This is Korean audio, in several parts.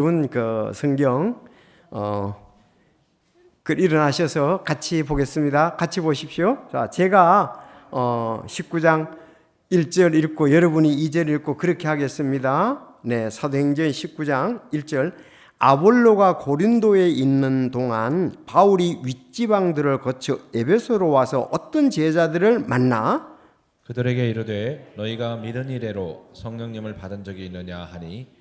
여러분 그 성경 일어나셔서 같이 보겠습니다. 같이 보십시오. 자, 제가 19장 1절 읽고 여러분이 2절 읽고 그렇게 하겠습니다. 네, 사도행전 19장 1절. 아볼로가 고린도에 있는 동안 바울이 윗지방들을 거쳐 에베소로 와서 어떤 제자들을 만나 그들에게 이르되 너희가 믿은 이래로 성령님을 받은 적이 있느냐 하니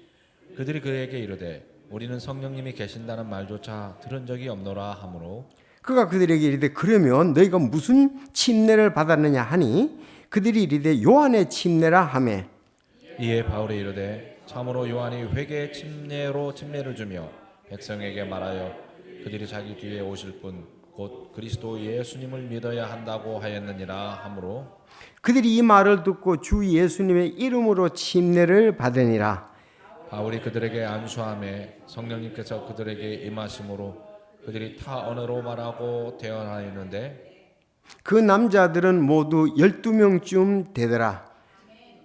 그들이 그에게 이르되 우리는 성령님이 계신다는 말조차 들은 적이 없노라 하므로 그가 그들에게 이르되 그러면 너희가 무슨 침례를 받았느냐 하니 그들이 이르되 요한의 침례라 하매 이에 바울이 이르되 참으로 요한이 회개의 침례로 침례를 주며 백성에게 말하여 그들이 자기 뒤에 오실 분 곧 그리스도 예수님을 믿어야 한다고 하였느니라 하므로 그들이 이 말을 듣고 주 예수님의 이름으로 침례를 받으니라. 바울이 그들에게 안수하매 성령님께서 그들에게 임하심으로 그들이 타 언어로 말하고 대언하였는데 그 남자들은 모두 12명쯤 되더라.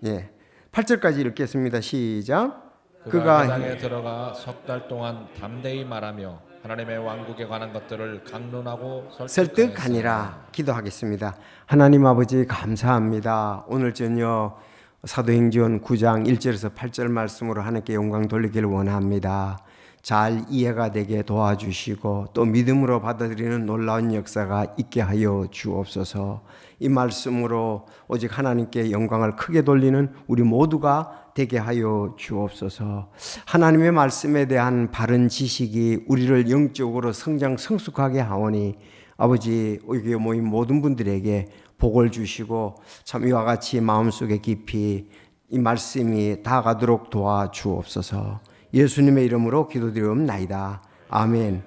예. 8절까지 읽겠습니다. 시작. 그가 회당에 들어가 석 달 동안 담대히 말하며 하나님의 왕국에 관한 것들을 강론하고 설득하니라. 기도하겠습니다. 하나님 아버지 감사합니다. 오늘 저녁 사도행전 9장 1절에서 8절 말씀으로 하나님께 영광 돌리기를 원합니다. 잘 이해가 되게 도와주시고 또 믿음으로 받아들이는 놀라운 역사가 있게 하여 주옵소서. 이 말씀으로 오직 하나님께 영광을 크게 돌리는 우리 모두가 되게 하여 주옵소서. 하나님의 말씀에 대한 바른 지식이 우리를 영적으로 성숙하게 하오니 아버지 여기 모인 모든 분들에게 복을 주시고 참 이와 같이 마음속에 깊이 이 말씀이 다가도록 도와주옵소서. 예수님의 이름으로 기도드리옵나이다. 아멘.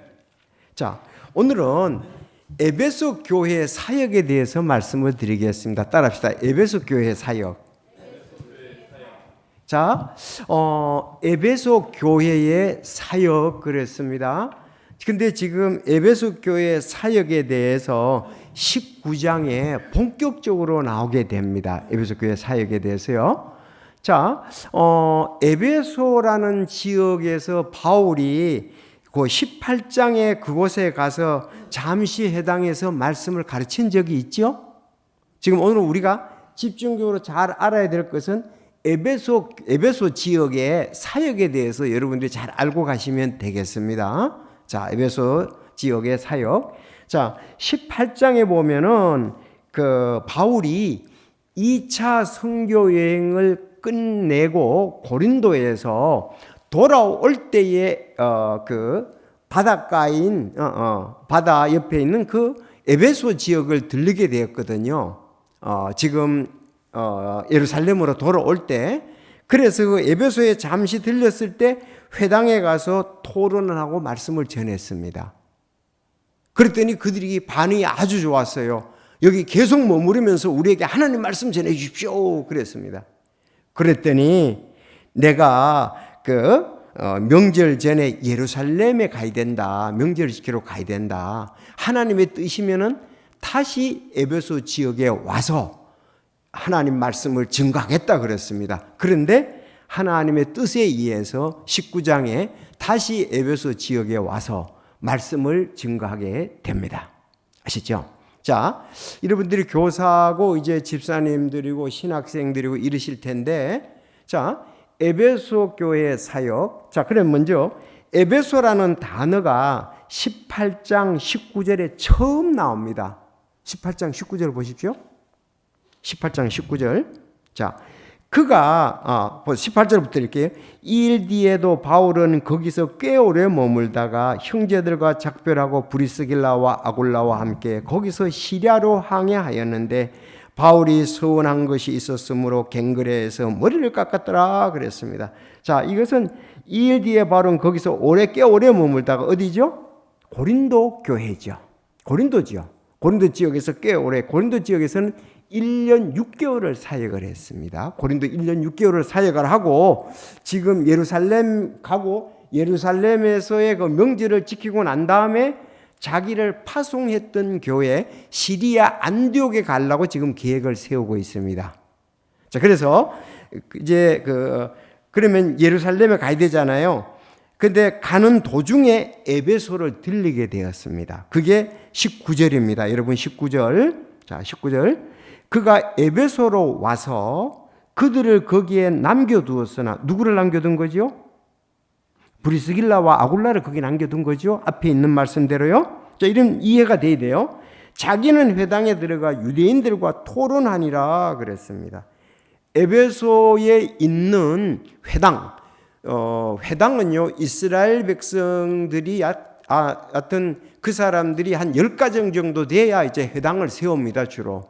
자, 오늘은 에베소 교회 사역에 대해서 말씀을 드리겠습니다. 따라합시다. 에베소 교회 사역. 자, 에베소 교회의 사역 그랬습니다. 근데 지금 에베소 교회 사역에 대해서 19장에 본격적으로 나오게 됩니다. 에베소 교회 사역에 대해서요. 자, 에베소라는 지역에서 바울이 그 18장에 그곳에 가서 잠시 해당해서 말씀을 가르친 적이 있죠. 지금 오늘 우리가 집중적으로 잘 알아야 될 것은 에베소 지역의 사역에 대해서 여러분들이 잘 알고 가시면 되겠습니다. 자, 에베소 지역의 사역. 자, 18장에 보면은 그 바울이 2차 선교 여행을 끝내고 고린도에서 돌아올 때에 그 바닷가인 바다 옆에 있는 그 에베소 지역을 들르게 되었거든요. 지금 예루살렘으로 돌아올 때 그래서 그 에베소에 잠시 들렸을 때 회당에 가서 토론을 하고 말씀을 전했습니다. 그랬더니 그들이 반응이 아주 좋았어요. 여기 계속 머무르면서 우리에게 하나님 말씀 전해 주십시오 그랬습니다. 그랬더니 내가 명절 전에 예루살렘에 가야 된다. 명절을 지키러 가야 된다. 하나님의 뜻이면은 다시 에베소 지역에 와서 하나님 말씀을 증거하겠다 그랬습니다. 그런데 하나님의 뜻에 의해서 19장에 다시 에베소 지역에 와서 말씀을 증거하게 됩니다. 아시죠? 자, 여러분들이 교사고 이제 집사님들이고 신학생들이고 이러실 텐데, 자, 에베소 교회 사역. 자, 그럼 먼저 에베소라는 단어가 18장 19절에 처음 나옵니다. 18장 19절 보십시오. 18장 19절. 자, 그가 18절부터 이렇게 이 일 뒤에도 바울은 거기서 꽤 오래 머물다가 형제들과 작별하고 브리스길라와 아굴라와 함께 거기서 시리아로 항해하였는데 바울이 서운한 것이 있었으므로 갱그레에서 머리를 깎았더라 그랬습니다. 자, 이것은 이 일 뒤에 바울은 거기서 꽤 오래 머물다가 어디죠? 고린도 교회죠. 고린도지요. 고린도 지역에서 꽤 오래, 고린도 지역에서는 1년 6개월을 사역을 했습니다. 고린도 1년 6개월을 사역을 하고 지금 예루살렘 가고 예루살렘에서의 그 명절을 지키고 난 다음에 자기를 파송했던 교회 시리아 안디옥에 가려고 지금 계획을 세우고 있습니다. 자, 그래서 이제 그러면 예루살렘에 가야 되잖아요. 근데 가는 도중에 에베소를 들리게 되었습니다. 그게 19절입니다. 여러분 19절. 자, 19절. 그가 에베소로 와서 그들을 거기에 남겨두었으나 누구를 남겨둔 거죠? 브리스길라와 아굴라를 거기 남겨둔 거죠. 앞에 있는 말씀대로요. 자, 이런 이해가 돼야 돼요. 자기는 회당에 들어가 유대인들과 토론하니라 그랬습니다. 에베소에 있는 회당, 회당은요 이스라엘 백성들이 하여튼 그 사람들이 한 10가정 정도 돼야 이제 회당을 세웁니다 주로.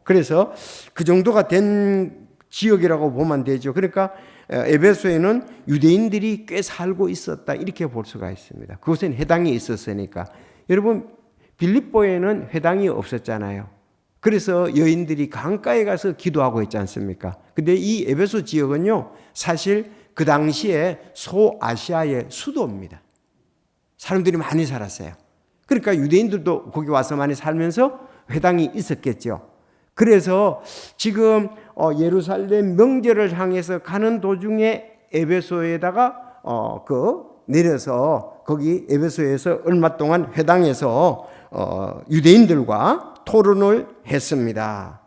그래서 그 정도가 된 지역이라고 보면 되죠. 그러니까 에베소에는 유대인들이 꽤 살고 있었다 이렇게 볼 수가 있습니다. 그곳엔 회당이 있었으니까. 여러분 빌립보에는 회당이 없었잖아요. 그래서 여인들이 강가에 가서 기도하고 있지 않습니까? 근데 이 에베소 지역은요 사실 그 당시에 소아시아의 수도입니다. 사람들이 많이 살았어요. 그러니까 유대인들도 거기 와서 많이 살면서 회당이 있었겠죠. 그래서 지금 예루살렘 명절을 향해서 가는 도중에 에베소에다가 내려서 거기 에베소에서 얼마 동안 회당에서 유대인들과 토론을 했습니다.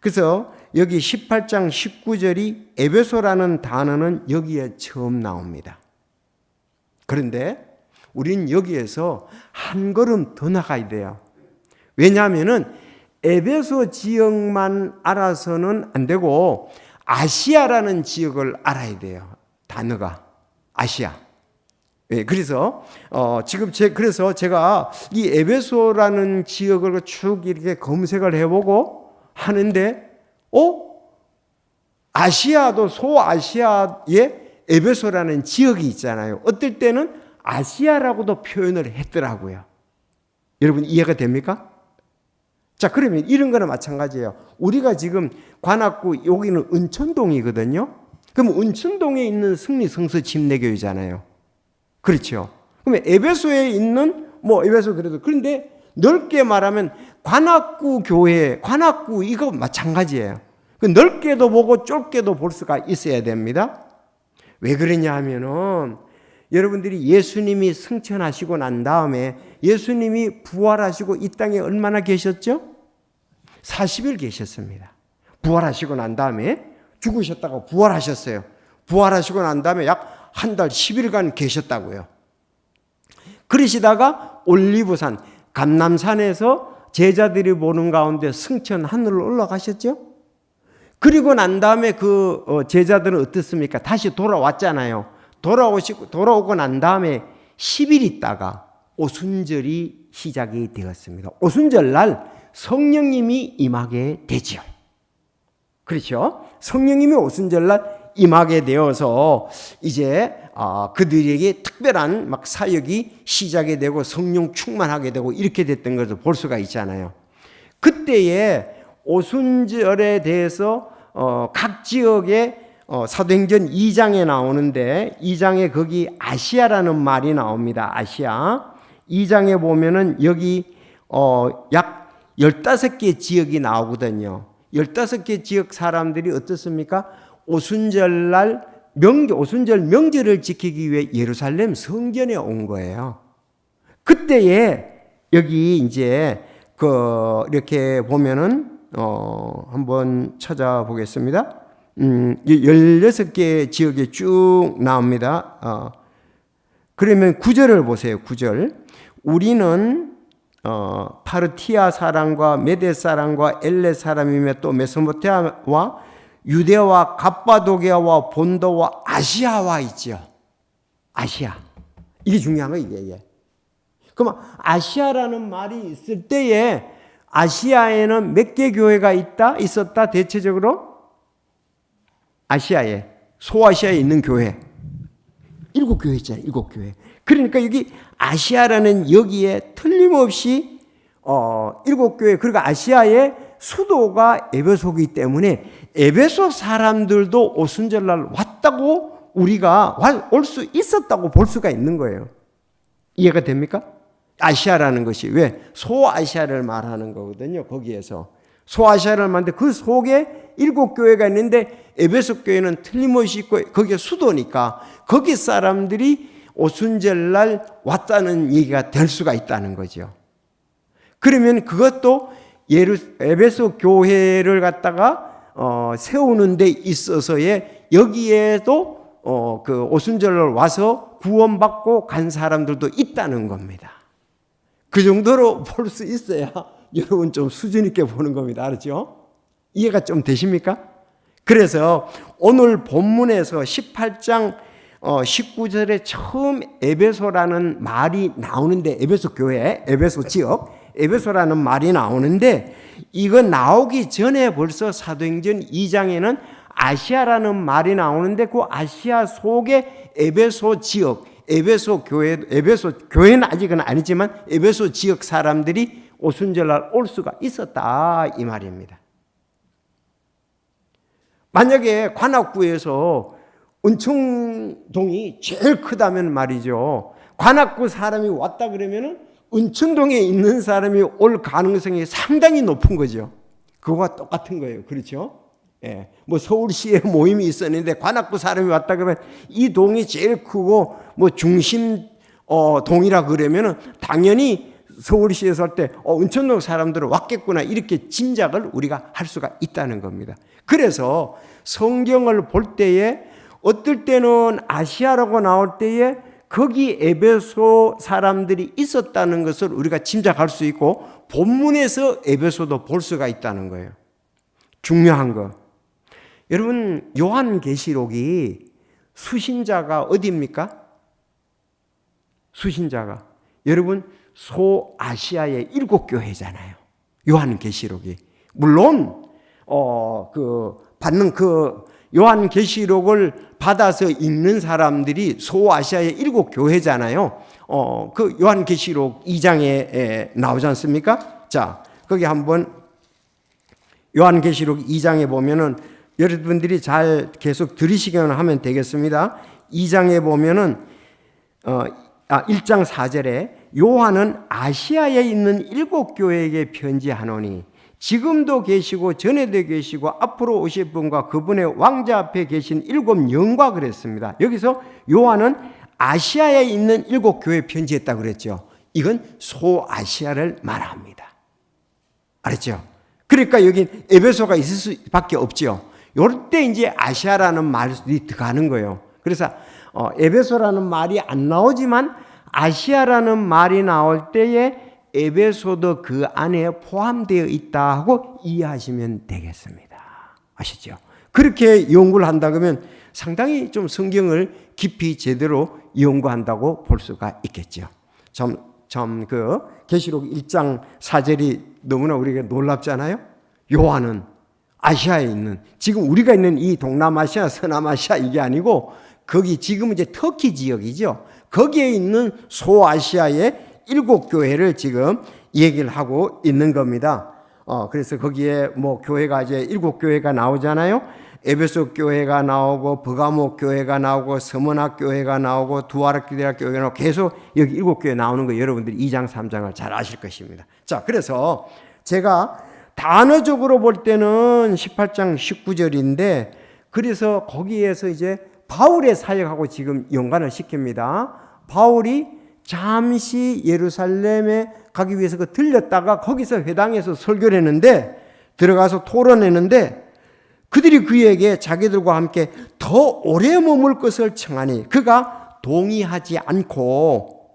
그래서 여기 18장 19절이 에베소라는 단어는 여기에 처음 나옵니다. 그런데 우린 여기에서 한 걸음 더 나가야 돼요. 왜냐하면은 에베소 지역만 알아서는 안 되고 아시아라는 지역을 알아야 돼요. 단어가 아시아. 네, 그래서 지금 그래서 제가 이 에베소라는 지역을 쭉 이렇게 검색을 해보고 하는데, 아시아도 소아시아에 에베소라는 지역이 있잖아요. 어떨 때는 아시아라고도 표현을 했더라고요. 여러분 이해가 됩니까? 자, 그러면 이런 거는 마찬가지예요. 우리가 지금 관악구 여기는 은천동이거든요. 그럼 은천동에 있는 승리성서 침례교회잖아요. 그렇죠. 그러면 에베소에 있는 에베소 그래도 그런데 넓게 말하면 관악구 교회, 관악구 이거 마찬가지예요. 넓게도 보고 좁게도 볼 수가 있어야 됩니다. 왜 그러냐 하면은 여러분들이 예수님이 승천하시고 난 다음에 예수님이 부활하시고 이 땅에 얼마나 계셨죠? 40일 계셨습니다. 부활하시고 난 다음에 죽으셨다가 부활하셨어요. 부활하시고 난 다음에 약 한 달 10일간 계셨다고요. 그러시다가 올리브산, 감람산에서 제자들이 보는 가운데 승천 하늘로 올라가셨죠? 그리고 난 다음에 그 제자들은 어떻습니까? 다시 돌아왔잖아요. 돌아오고 난 다음에 10일 있다가 오순절이 시작이 되었습니다. 오순절 날 성령님이 임하게 되죠. 그렇죠? 성령님이 오순절 날 임하게 되어서 이제 그들에게 특별한 막 사역이 시작이 되고 성령 충만하게 되고 이렇게 됐던 것을 볼 수가 있잖아요. 그때에 오순절에 대해서 각 지역의 사도행전 2장에 나오는데 2장에 거기 아시아라는 말이 나옵니다. 아시아. 2장에 보면은 여기 약 15개 지역이 나오거든요. 15개 지역 사람들이 어떻습니까? 오순절 명절을 지키기 위해 예루살렘 성전에 온 거예요. 그때에 여기 이제 이렇게 보면은 한번 찾아보겠습니다. 16개 지역에 쭉 나옵니다. 그러면 9절을 보세요. 9절. 우리는 파르티아 사람과 메데 사람과 엘레 사람이며 또 메소포타미아와 유대와 갑바도기아와 본도와 아시아와 있죠. 아시아. 이게 중요한 거예요. 이게. 그럼 아시아라는 말이 있을 때에 아시아에는 몇 개 교회가 있었다 대체적으로? 아시아에, 소아시아에 있는 교회 7교회 있잖아요. 7교회. 그러니까 여기 아시아라는 여기에 틀림없이 7교회, 그리고 아시아의 수도가 에베소이기 때문에 에베소 사람들도 오순절날 왔다고 우리가 올 수 있었다고 볼 수가 있는 거예요. 이해가 됩니까? 아시아라는 것이 왜? 소아시아를 말하는 거거든요. 거기에서 소아시아를 말하는데 그 속에 7교회가 있는데 에베소 교회는 틀림없이 있고 거기에 수도니까 거기 사람들이 오순절날 왔다는 얘기가 될 수가 있다는 거죠. 그러면 그것도 에베소 교회를 갖다가 세우는 데 있어서의 여기에도 그 오순절날 와서 구원받고 간 사람들도 있다는 겁니다. 그 정도로 볼 수 있어야 여러분 좀 수준 있게 보는 겁니다. 알았죠? 이해가 좀 되십니까? 그래서 오늘 본문에서 18장 19절에 처음 에베소라는 말이 나오는데, 에베소 교회, 에베소 지역, 에베소라는 말이 나오는데, 이거 나오기 전에 벌써 사도행전 2장에는 아시아라는 말이 나오는데, 그 아시아 속에 에베소 지역, 에베소 교회는 아직은 아니지만 에베소 지역 사람들이 오순절날 올 수가 있었다 이 말입니다. 만약에 관악구에서 은천동이 제일 크다면 말이죠, 관악구 사람이 왔다 그러면은 은천동에 있는 사람이 올 가능성이 상당히 높은 거죠. 그거와 똑같은 거예요. 그렇죠? 예. 뭐 서울시에 모임이 있었는데 관악구 사람이 왔다 그러면 이 동이 제일 크고 뭐 중심 동이라 그러면은 당연히 서울시에서 할 때 은천동 사람들은 왔겠구나 이렇게 짐작을 우리가 할 수가 있다는 겁니다. 그래서 성경을 볼 때에 어떨 때는 아시아라고 나올 때에 거기 에베소 사람들이 있었다는 것을 우리가 짐작할 수 있고 본문에서 에베소도 볼 수가 있다는 거예요. 중요한 거. 여러분 요한계시록이 수신자가 어디입니까? 수신자가 여러분 소아시아의 7교회잖아요. 요한계시록이. 물론 받는 요한계시록을 받아서 읽는 사람들이 소아시아의 7교회잖아요. 그 요한계시록 2장에 나오지 않습니까? 자, 거기 한번 요한계시록 2장에 보면은 여러분들이 잘 계속 들으시기만 하면 되겠습니다. 2장에 보면은 1장 4절에 요한은 아시아에 있는 7교회에게 편지하노니 지금도 계시고 전에도 계시고 앞으로 오실 분과 그분의 왕자 앞에 계신 7영과 그랬습니다. 여기서 요한은 아시아에 있는 7교회에 편지했다고 그랬죠. 이건 소아시아를 말합니다. 알았죠? 그러니까 여기 에베소가 있을 수밖에 없죠. 이럴 때 이제 아시아라는 말이 들어가는 거예요. 그래서 에베소라는 말이 안 나오지만 아시아라는 말이 나올 때에 에베소도 그 안에 포함되어 있다 하고 이해하시면 되겠습니다. 아시죠? 그렇게 연구를 한다 그러면 상당히 좀 성경을 깊이 제대로 연구한다고 볼 수가 있겠죠. 그 계시록 1장 4절이 너무나 우리가 놀랍잖아요. 요한은 아시아에 있는, 지금 우리가 있는 이 동남아시아, 서남아시아 이게 아니고 거기 지금 이제 터키 지역이죠. 거기에 있는 소아시아의 7교회를 지금 얘기를 하고 있는 겁니다. 그래서 거기에 뭐 교회가 이제 7교회가 나오잖아요. 에베소 교회가 나오고 버가모 교회가 나오고 서머나 교회가 나오고 두아르키데라 교회가 나오고 계속 여기 7교회 나오는 거 여러분들이 2장 3장을 잘 아실 것입니다. 자, 그래서 제가 단어적으로 볼 때는 18장 19절인데 그래서 거기에서 이제 바울의 사역하고 지금 연관을 시킵니다. 바울이 잠시 예루살렘에 가기 위해서 들렸다가 거기서 회당에서 설교를 했는데 들어가서 토론했는데 그들이 그에게 자기들과 함께 더 오래 머물 것을 청하니 그가 동의하지 않고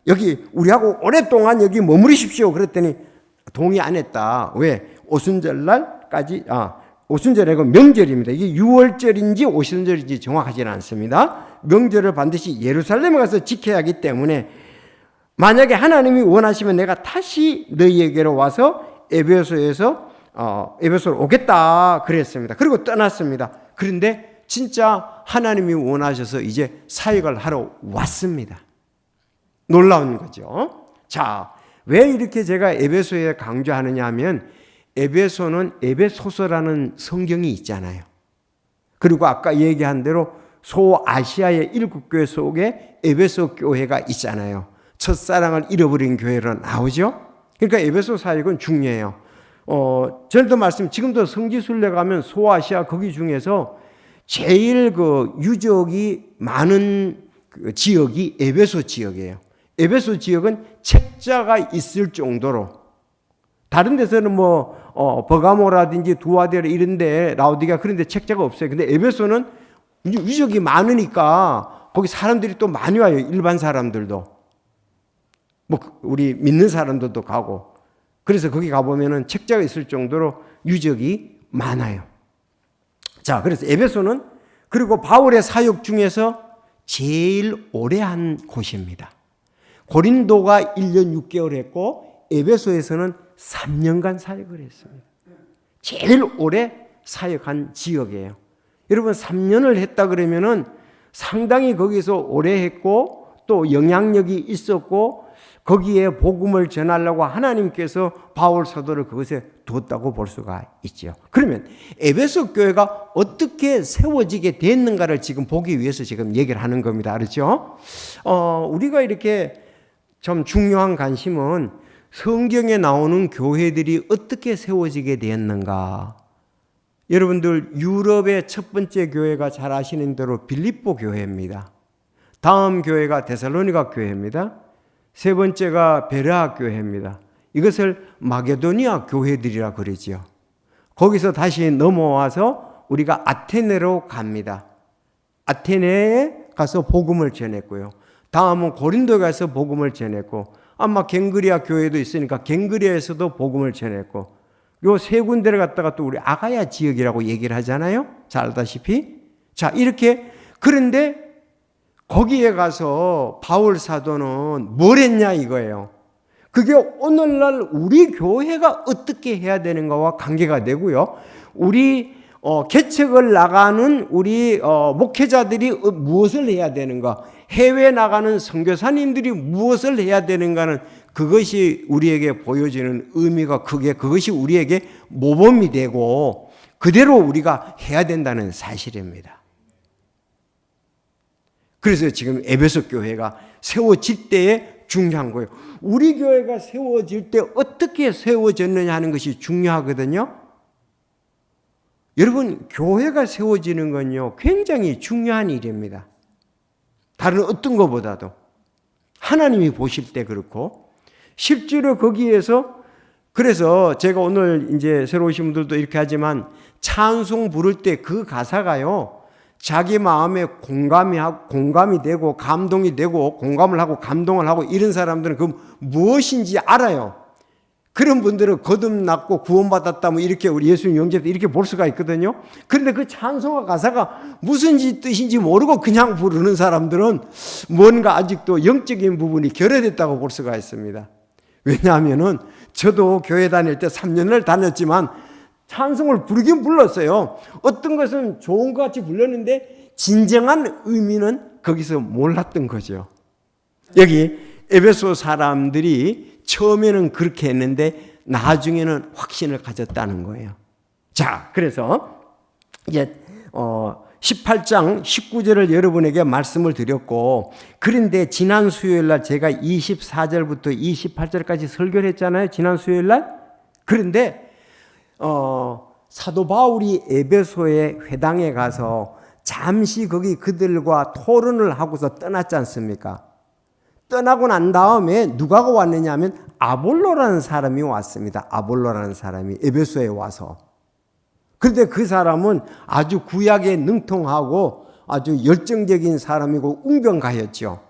여기 우리하고 오랫동안 여기 머무르십시오 그랬더니 동의 안 했다. 왜? 오순절날까지 오순절이고 명절입니다. 이게 6월절인지 오순절인지 정확하지는 않습니다. 명절을 반드시 예루살렘에 가서 지켜야 하기 때문에 만약에 하나님이 원하시면 내가 다시 너희에게로 와서 에베소로 오겠다 그랬습니다. 그리고 떠났습니다. 그런데 진짜 하나님이 원하셔서 이제 사역을 하러 왔습니다. 놀라운 거죠. 자, 왜 이렇게 제가 에베소에 강조하느냐 하면 에베소는 에베소서라는 성경이 있잖아요. 그리고 아까 얘기한 대로 소아시아의 7교회 속에 에베소 교회가 있잖아요. 첫사랑을 잃어버린 교회로 나오죠. 그러니까 에베소 사역은 중요해요. 전에도 지금도 성지순례 가면 소아시아 거기 중에서 제일 그 유적이 많은 그 지역이 에베소 지역이에요. 에베소 지역은 책자가 있을 정도로, 다른 데서는 버가모라든지 두아데라 이런데 라오디가 그런데 책자가 없어요. 근데 에베소는 유적이 많으니까 거기 사람들이 또 많이 와요. 일반 사람들도, 우리 믿는 사람들도 가고. 그래서 거기 가보면은 책자가 있을 정도로 유적이 많아요. 자, 그래서 에베소는 그리고 바울의 사역 중에서 제일 오래 한 곳입니다. 고린도가 1년 6개월 했고 에베소에서는 3년간 사역을 했습니다. 제일 오래 사역한 지역이에요. 여러분 3년을 했다 그러면은 상당히 거기서 오래 했고 또 영향력이 있었고 거기에 복음을 전하려고 하나님께서 바울 사도를 그것에 두었다고 볼 수가 있죠. 그러면 에베소 교회가 어떻게 세워지게 됐는가를 지금 보기 위해서 지금 얘기를 하는 겁니다. 알았죠? 우리가 이렇게 좀 중요한 관심은 성경에 나오는 교회들이 어떻게 세워지게 되었는가. 여러분들 유럽의 첫 번째 교회가 잘 아시는 대로 빌립보 교회입니다. 다음 교회가 데살로니가 교회입니다. 세 번째가 베레아 교회입니다. 이것을 마게도니아 교회들이라 그러죠. 거기서 다시 넘어와서 우리가 아테네로 갑니다. 아테네에 가서 복음을 전했고요. 다음은 고린도에 가서 복음을 전했고, 아마 갱그리아 교회도 있으니까 갱그리아에서도 복음을 전했고, 요 세 군데를 갖다가 또 우리 아가야 지역이라고 얘기를 하잖아요. 잘 알다시피. 자, 이렇게. 그런데 거기에 가서 바울 사도는 뭘 했냐 이거예요. 그게 오늘날 우리 교회가 어떻게 해야 되는가와 관계가 되고요. 우리 개척을 나가는 우리 목회자들이 무엇을 해야 되는가, 해외 나가는 선교사님들이 무엇을 해야 되는가는 그것이 우리에게 보여지는 의미가 크게, 그것이 우리에게 모범이 되고 그대로 우리가 해야 된다는 사실입니다. 그래서 지금 에베소 교회가 세워질 때에 중요한 거예요. 우리 교회가 세워질 때 어떻게 세워졌느냐 하는 것이 중요하거든요. 여러분, 교회가 세워지는 건요, 굉장히 중요한 일입니다. 다른 어떤 것보다도. 하나님이 보실 때 그렇고, 실제로 거기에서, 그래서 제가 오늘 이제 새로 오신 분들도 이렇게 하지만, 찬송 부를 때 그 가사가요, 자기 마음에 공감이 되고 감동이 되고 공감을 하고 감동을 하고 이런 사람들은 그 무엇인지 알아요. 그런 분들은 거듭났고 구원받았다 뭐 이렇게 우리 예수님 영접 때 이렇게 볼 수가 있거든요. 그런데 그 찬송가 가사가 무슨 뜻인지 모르고 그냥 부르는 사람들은 뭔가 아직도 영적인 부분이 결여됐다고 볼 수가 있습니다. 왜냐하면은 저도 교회 다닐 때 3년을 다녔지만 찬송을 부르긴 불렀어요. 어떤 것은 좋은 것 같이 불렀는데 진정한 의미는 거기서 몰랐던 거죠. 여기 에베소 사람들이 처음에는 그렇게 했는데 나중에는 확신을 가졌다는 거예요. 자, 그래서 이제 18장 19절을 여러분에게 말씀을 드렸고, 그런데 지난 수요일 날 제가 24절부터 28절까지 설교를 했잖아요. 지난 수요일 날. 그런데 사도 바울이 에베소의 회당에 가서 잠시 거기 그들과 토론을 하고서 떠났지 않습니까? 떠나고 난 다음에 누가 왔느냐 하면 아볼로라는 사람이 왔습니다. 아볼로라는 사람이 에베소에 와서. 그런데 그 사람은 아주 구약에 능통하고 아주 열정적인 사람이고 웅변가였죠.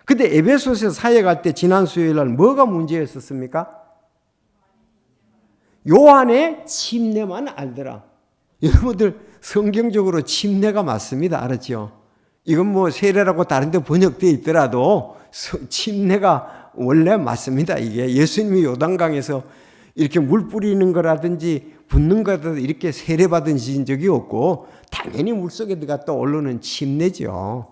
근데 에베소에서 사역할 때 지난 수요일 날 뭐가 문제였었습니까? 요한의 침례만 알더라. 여러분들 성경적으로 침례가 맞습니다. 알았죠? 이건 뭐 세례라고 다른 데 번역되어 있더라도 침례가 원래 맞습니다. 이게 예수님이 요단강에서 이렇게 물 뿌리는 거라든지 붓는 거라든지 이렇게 세례받은 적이 없고 당연히 물속에 들어갔다 오르는 침례죠.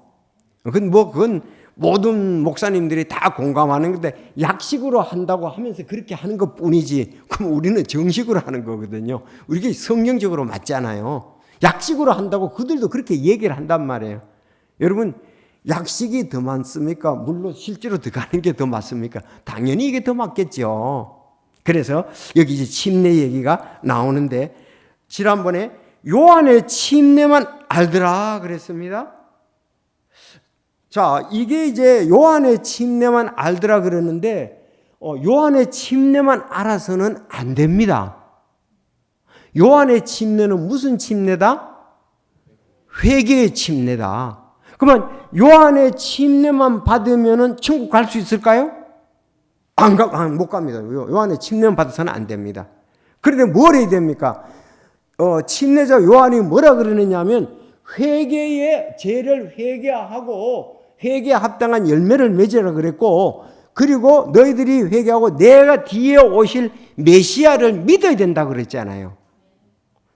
그건 모든 목사님들이 다 공감하는 건데 약식으로 한다고 하면서 그렇게 하는 것 뿐이지, 그럼 우리는 정식으로 하는 거거든요. 우리가 성경적으로 맞잖아요. 약식으로 한다고 그들도 그렇게 얘기를 한단 말이에요. 여러분, 약식이 더 많습니까? 물론 실제로 들어가는 게 더 맞습니까? 당연히 이게 더 맞겠죠. 그래서 여기 이제 침례 얘기가 나오는데 지난번에 요한의 침례만 알더라 그랬습니다. 자, 이게 이제 요한의 침례만 알더라 그러는데 요한의 침례만 알아서는 안 됩니다. 요한의 침례는 무슨 침례다? 회개의 침례다. 그러면 요한의 침례만 받으면 천국 갈 수 있을까요? 못 갑니다. 요한의 침례만 받아서는 안 됩니다. 그런데 뭘 해야 됩니까? 침례자 요한이 뭐라 그러느냐 하면 회개의 죄를 회개하고 회개에 합당한 열매를 맺으라 그랬고, 그리고 너희들이 회개하고 내가 뒤에 오실 메시아를 믿어야 된다 그랬잖아요.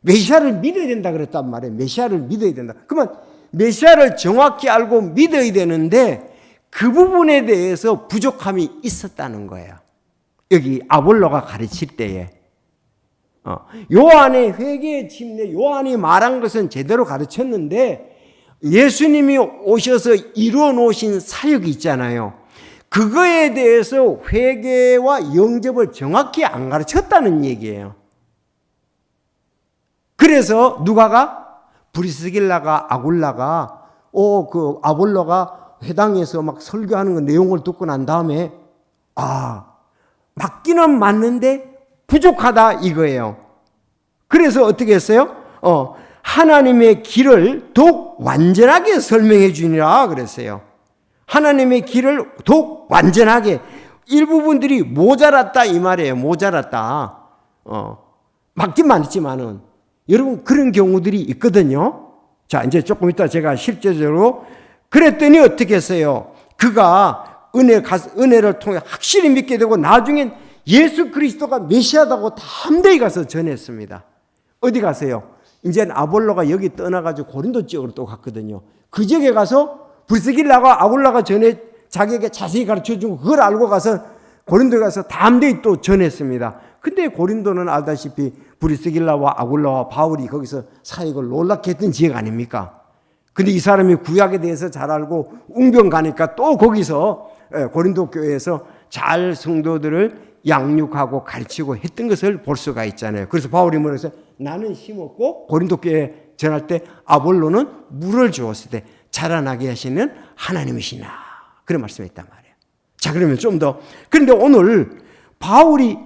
메시아를 믿어야 된다 그랬단 말이에요. 메시아를 믿어야 된다. 그러면 메시아를 정확히 알고 믿어야 되는데 그 부분에 대해서 부족함이 있었다는 거예요. 여기 아볼로가 가르칠 때에 요한의 회개의 침례, 요한이 말한 것은 제대로 가르쳤는데 예수님이 오셔서 이루어 놓으신 사역이 있잖아요. 그거에 대해서 회개와 영접을 정확히 안 가르쳤다는 얘기예요. 그래서 누가가? 브리스길라가 아굴라가 그 아볼로가 회당에서 막 설교하는 그 내용을 듣고 난 다음에 맞기는 맞는데 부족하다 이거예요. 그래서 어떻게 했어요? 하나님의 길을 더욱 완전하게 설명해 주니라 그랬어요. 하나님의 길을 더욱 완전하게. 일부분들이 모자랐다 이 말이에요. 모자랐다. 맞긴 맞지만은 여러분 그런 경우들이 있거든요. 자, 이제 조금 이따 제가 실제적으로 그랬더니 어떻게 했어요? 그가 은혜를 통해 확실히 믿게 되고 나중엔 예수 그리스도가 메시아다고 담대히 가서 전했습니다. 어디 가세요? 이제는 아볼로가 여기 떠나가지고 고린도 지역으로 또 갔거든요. 그 지역에 가서 브리스길라가 아굴라가 전에 자기에게 자세히 가르쳐주고 그걸 알고 가서 고린도에 가서 담대히 또 전했습니다. 근데 고린도는 알다시피 브리스길라와 아굴라와 바울이 거기서 사역을 놀랍게 했던 지역 아닙니까? 근데 이 사람이 구약에 대해서 잘 알고 웅변 가니까 또 거기서 고린도 교회에서 잘 성도들을 양육하고 가르치고 했던 것을 볼 수가 있잖아요. 그래서 바울이 뭐래서 나는 심었고 고린도 교회에 전할 때 아볼로는 물을 주었을 때 자라나게 하시는 하나님이시나 그런 말씀이 있단 말이에요. 자, 그러면 좀 더. 그런데 오늘 바울이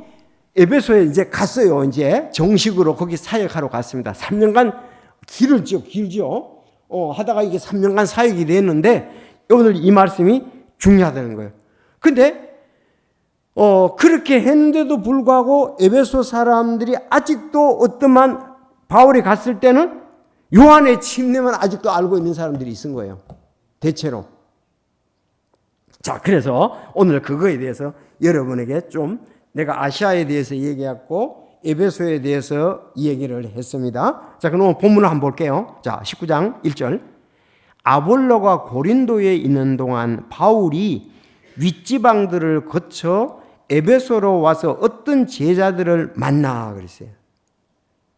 에베소에 이제 갔어요. 이제 정식으로 거기 사역하러 갔습니다. 3년간 길죠. 하다가 이게 3년간 사역이 됐는데 오늘 이 말씀이 중요하다는 거예요. 근데 그렇게 했는데도 불구하고 에베소 사람들이 아직도 어떠한 바울이 갔을 때는 요한의 침례만 아직도 알고 있는 사람들이 있은 거예요. 대체로. 자, 그래서 오늘 그거에 대해서 여러분에게 좀 내가 아시아에 대해서 얘기했고 에베소에 대해서 얘기를 했습니다. 자, 그럼 본문을 한번 볼게요. 자, 19장 1절. 아볼로가 고린도에 있는 동안 바울이 윗지방들을 거쳐 에베소로 와서 어떤 제자들을 만나 그랬어요.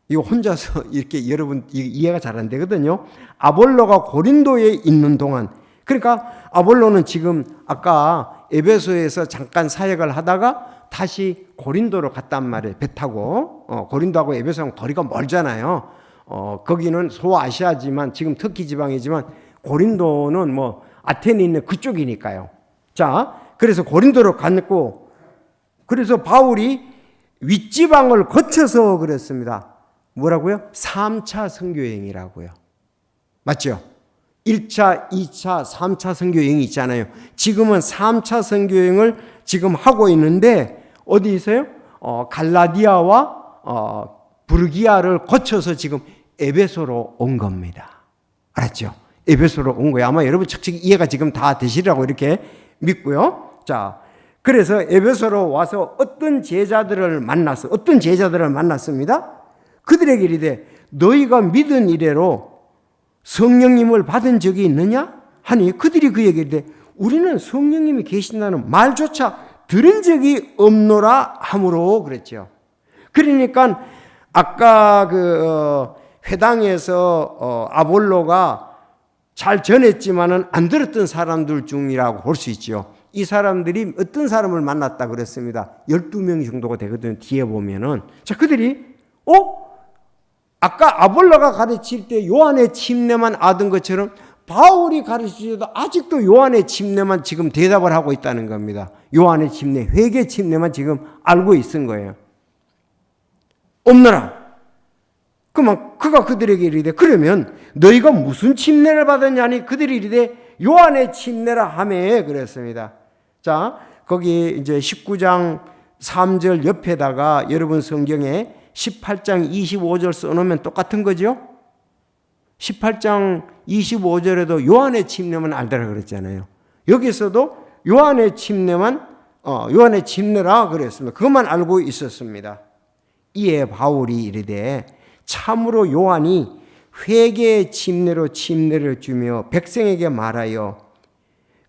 이거 혼자서 이렇게 여러분 이해가 잘 안 되거든요. 아볼로가 고린도에 있는 동안, 그러니까 아볼로는 지금 아까 에베소에서 잠깐 사역을 하다가 다시 고린도로 갔단 말이에요. 배 타고. 고린도하고 에베소랑 거리가 멀잖아요. 거기는 소아시아지만 지금 터키 지방이지만 고린도는 뭐 아테네 있는 그쪽이니까요. 자, 그래서 고린도로 갔고, 그래서 바울이 윗지방을 거쳐서 그랬습니다. 뭐라고요? 3차 선교여행이라고요. 맞죠? 1차, 2차, 3차 선교여행이 있잖아요. 지금은 3차 선교여행을 지금 하고 있는데 어디 있어요? 갈라디아와 부르기아를 거쳐서 지금 에베소로 온 겁니다. 알았죠? 에베소로 온 거예요. 아마 여러분 척척 이해가 지금 다 되시리라고 이렇게 믿고요. 자, 그래서 에베소로 와서 어떤 제자들을 만났습니다. 그들에게 이르되 너희가 믿은 이래로 성령님을 받은 적이 있느냐? 하니 그들이 그에게 이르되 우리는 성령님이 계신다는 말조차 들은 적이 없노라 하므로 그랬죠. 그러니까 아까 그 회당에서 아볼로가 잘 전했지만은 안 들었던 사람들 중이라고 볼 수 있죠. 이 사람들이 어떤 사람을 만났다 그랬습니다. 12명 정도가 되거든요. 뒤에 보면은. 자, 그들이 아까 아볼로가 가르칠 때 요한의 침례만 아던 것처럼 바울이 가르치셔도 아직도 요한의 침례만 지금 대답을 하고 있다는 겁니다. 요한의 침례, 회개 침례만 지금 알고 있은 거예요. 없느라. 그러면 그가 그들에게 이르되 그러면 너희가 무슨 침례를 받았냐니 그들이 이르되 요한의 침례라 하매 그랬습니다. 자, 거기 이제 19장 3절 옆에다가 여러분 성경에 18장 25절 써놓으면 똑같은 거죠? 18장 25절에도 요한의 침례만 알더라 그랬잖아요. 여기서도 요한의 침례만 요한의 침례라 그랬습니다. 그것만 알고 있었습니다. 이에 바울이 이르되 참으로 요한이 회개의 침례로 침례를 주며 백성에게 말하여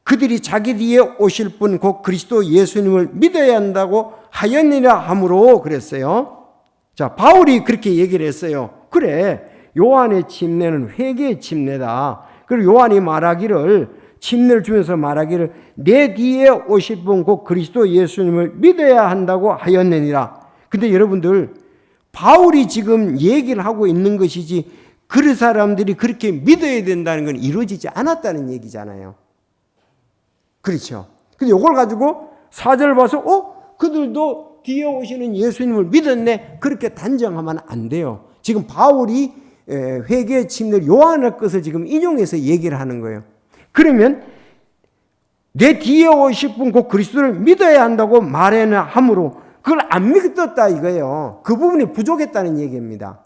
그들이 자기 뒤에 오실 분 곧 그리스도 예수님을 믿어야 한다고 하였느니라 하므로 그랬어요. 자, 바울이 그렇게 얘기를 했어요. 그래, 요한의 침례는 회개의 침례다. 그리고 요한이 말하기를 침례를 주면서 말하기를 내 뒤에 오실 분 곧 그리스도 예수님을 믿어야 한다고 하였느니라. 근데 여러분들 바울이 지금 얘기를 하고 있는 것이지 그 사람들이 그렇게 믿어야 된다는 건 이루어지지 않았다는 얘기잖아요. 그렇죠. 근데 이걸 가지고 4절 봐서 그들도 뒤에 오시는 예수님을 믿었네. 그렇게 단정하면 안 돼요. 지금 바울이 회개의 침례 요한의 것을 지금 인용해서 얘기를 하는 거예요. 그러면 내 뒤에 오실 분 곧 그리스도를 믿어야 한다고 말해야 하므로 그걸 안 믿었다 이거예요. 그 부분이 부족했다는 얘기입니다.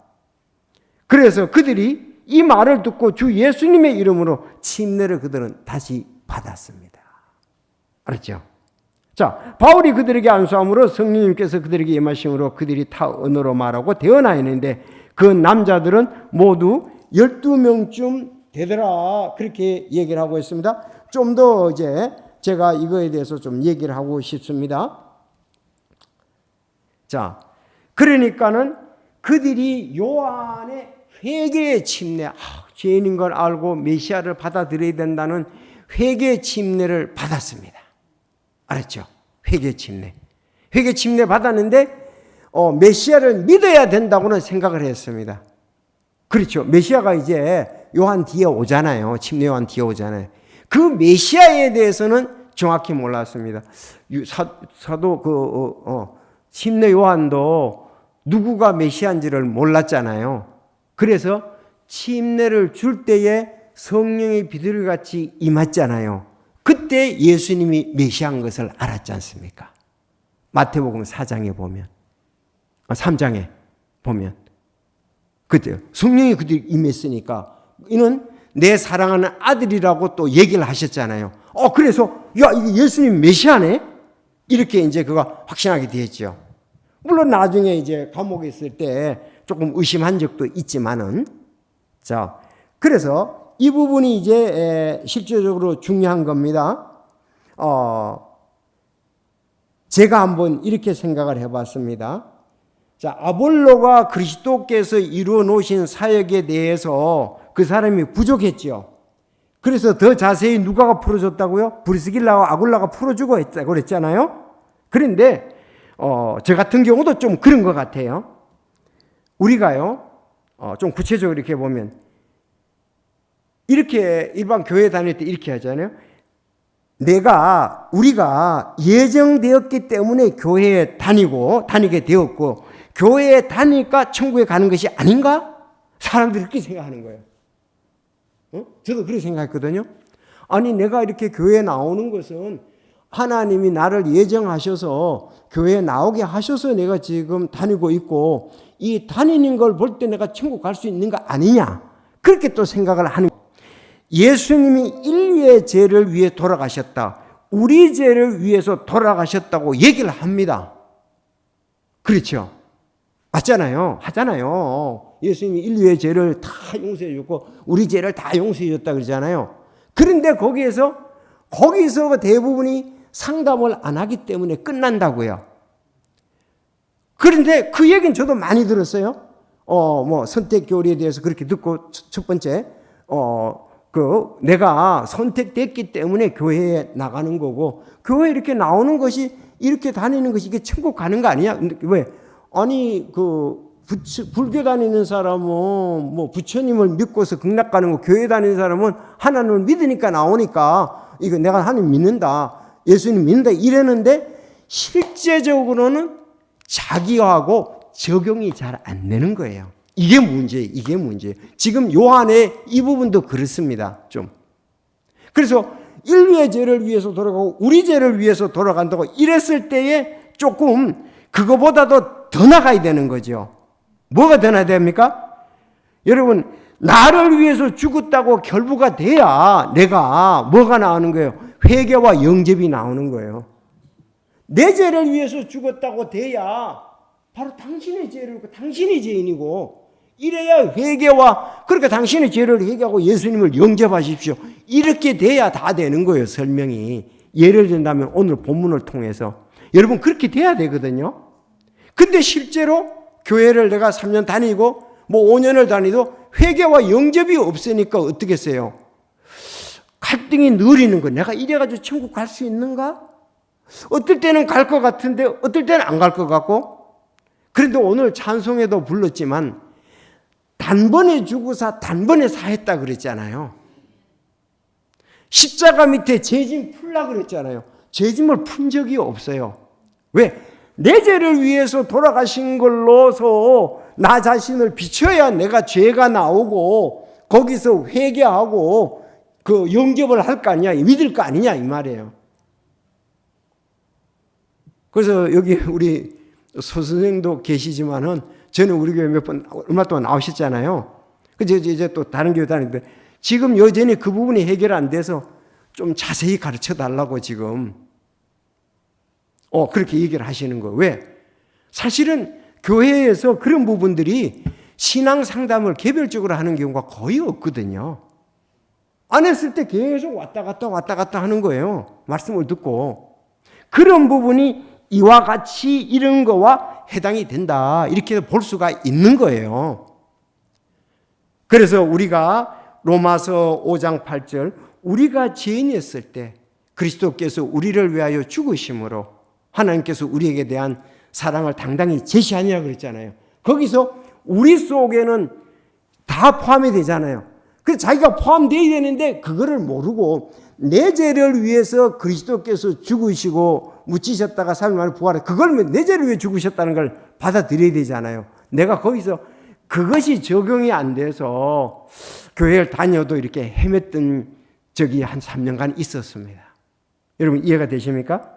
그래서 그들이 이 말을 듣고 주 예수님의 이름으로 침례를 그들은 다시 받았습니다. 알았죠? 자, 바울이 그들에게 안수함으로 성령님께서 그들에게 임하심으로 그들이 타 언어로 말하고 대언하였는데 그 남자들은 모두 12명쯤 되더라. 그렇게 얘기를 하고 있습니다. 좀 더 이제 제가 이거에 대해서 좀 얘기를 하고 싶습니다. 자, 그러니까는 그들이 요한의 회개의 침례, 죄인인 걸 알고 메시아를 받아들여야 된다는 회개의 침례를 받았습니다. 알았죠? 회개 침례. 회개 침례 받았는데 메시아를 믿어야 된다고는 생각을 했습니다. 그렇죠. 메시아가 이제 요한 뒤에 오잖아요. 침례 요한 뒤에 오잖아요. 그 메시아에 대해서는 정확히 몰랐습니다. 사도 침례 요한도 누구가 메시아인지를 몰랐잖아요. 그래서 침례를 줄 때에 성령의 비둘기같이 임했잖아요. 그때 예수님이 메시아인 것을 알았지 않습니까? 마태복음 4장에 보면 3장에 보면 그때 성령이 그들이 임했으니까 이는 내 사랑하는 아들이라고 또 얘기를 하셨잖아요. 그래서 야 이게 예수님 메시아네? 이렇게 이제 그가 확신하게 되었죠. 물론 나중에 이제 감옥에 있을 때 조금 의심한 적도 있지만은 자 그래서 이 부분이 이제 실질적으로 중요한 겁니다. 제가 한번 이렇게 생각을 해봤습니다. 자, 아볼로가 그리스도께서 이루어 놓으신 사역에 대해서 그 사람이 부족했죠. 그래서 더 자세히 누가가 풀어줬다고요? 브리스길라와 아굴라가 풀어주고 했다고 그랬잖아요. 그런데 저 같은 경우도 좀 그런 것 같아요. 우리가요, 좀 구체적으로 이렇게 보면 이렇게 일반 교회 다닐 때 이렇게 하잖아요. 우리가 예정되었기 때문에 교회에 다니게 되었고 교회에 다니니까 천국에 가는 것이 아닌가? 사람들이 그렇게 생각하는 거예요. 저도 그렇게 생각했거든요. 아니 내가 이렇게 교회에 나오는 것은 하나님이 나를 예정하셔서 교회에 나오게 하셔서 내가 지금 다니고 있고 이 다니는 걸 볼 때 내가 천국 갈 수 있는 거 아니냐? 그렇게 또 생각을 하는 거예요. 예수님이 인류의 죄를 위해 돌아가셨다. 우리 죄를 위해서 돌아가셨다고 얘기를 합니다. 그렇죠? 맞잖아요. 하잖아요. 예수님이 인류의 죄를 다 용서해 줬고 우리 죄를 다 용서해 줬다 그러잖아요. 그런데 거기서 대부분이 상담을 안 하기 때문에 끝난다고요. 그런데 그 얘기는 저도 많이 들었어요. 선택 교리에 대해서 그렇게 듣고 첫 번째 내가 선택됐기 때문에 교회에 나가는 거고, 교회 이렇게 나오는 것이, 이렇게 다니는 것이 이게 천국 가는 거 아니냐? 왜? 아니, 불교 다니는 사람은 뭐 부처님을 믿고서 극락 가는 거, 교회 다니는 사람은 하나님을 믿으니까 나오니까 이거 내가 하나님 믿는다, 예수님 믿는다 이랬는데 실제적으로는 자기하고 적용이 잘 안 되는 거예요. 이게 문제예요. 지금 요한의 이 부분도 그렇습니다. 좀. 그래서 인류의 죄를 위해서 돌아가고 우리 죄를 위해서 돌아간다고 이랬을 때에 조금 그거보다도 더 나가야 되는 거죠. 뭐가 더 나야 됩니까? 여러분, 나를 위해서 죽었다고 결부가 돼야 내가 뭐가 나오는 거예요? 회개와 영접이 나오는 거예요. 내 죄를 위해서 죽었다고 돼야 바로 당신의 죄를, 당신이 죄인이고, 이래야 회개와, 그러니까 당신의 죄를 회개하고 예수님을 영접하십시오. 이렇게 돼야 다 되는 거예요, 설명이. 예를 든다면 오늘 본문을 통해서. 여러분, 그렇게 돼야 되거든요. 근데 실제로 교회를 내가 3년 다니고, 뭐 5년을 다니도 회개와 영접이 없으니까 어떻게 했어요? 갈등이 느리는 거. 내가 이래가지고 천국 갈 수 있는가? 어떨 때는 갈 것 같은데 어떨 때는 안 갈 것 같고. 그런데 오늘 찬송에도 불렀지만 단번에 죽으사 단번에 사했다 그랬잖아요. 십자가 밑에 죄짐 풀라 그랬잖아요. 죄짐을 푼 적이 없어요. 왜? 내 죄를 위해서 돌아가신 걸로서 나 자신을 비춰야 내가 죄가 나오고 거기서 회개하고 영접을 할 거 아니냐, 믿을 거 아니냐 이 말이에요. 그래서 여기 우리 소 선생도 계시지만은 저는 우리 교회 몇 번 얼마 동안 나오셨잖아요. 그래서 이제 또 다른 교회 다니는데 지금 여전히 그 부분이 해결 안 돼서 좀 자세히 가르쳐 달라고 지금 그렇게 얘기를 하시는 거예요. 왜? 사실은 교회에서 그런 부분들이 신앙 상담을 개별적으로 하는 경우가 거의 없거든요. 안 했을 때 계속 왔다 갔다 하는 거예요. 말씀을 듣고. 그런 부분이 이와 같이 이런 거와 해당이 된다. 이렇게 볼 수가 있는 거예요. 그래서 우리가 로마서 5장 8절, 우리가 죄인이었을 때 그리스도께서 우리를 위하여 죽으심으로 하나님께서 우리에게 대한 사랑을 당당히 제시하니라 그랬잖아요. 거기서 우리 속에는 다 포함이 되잖아요. 그래서 자기가 포함되어야 되는데 그거를 모르고 내 죄를 위해서 그리스도께서 죽으시고 묻히셨다가 3일 만에 부활해, 그걸 내 죄를 위해 죽으셨다는 걸 받아들여야 되잖아요. 내가 거기서 그것이 적용이 안 돼서 교회를 다녀도 이렇게 헤맸던 적이 한 3년간 있었습니다. 여러분 이해가 되십니까?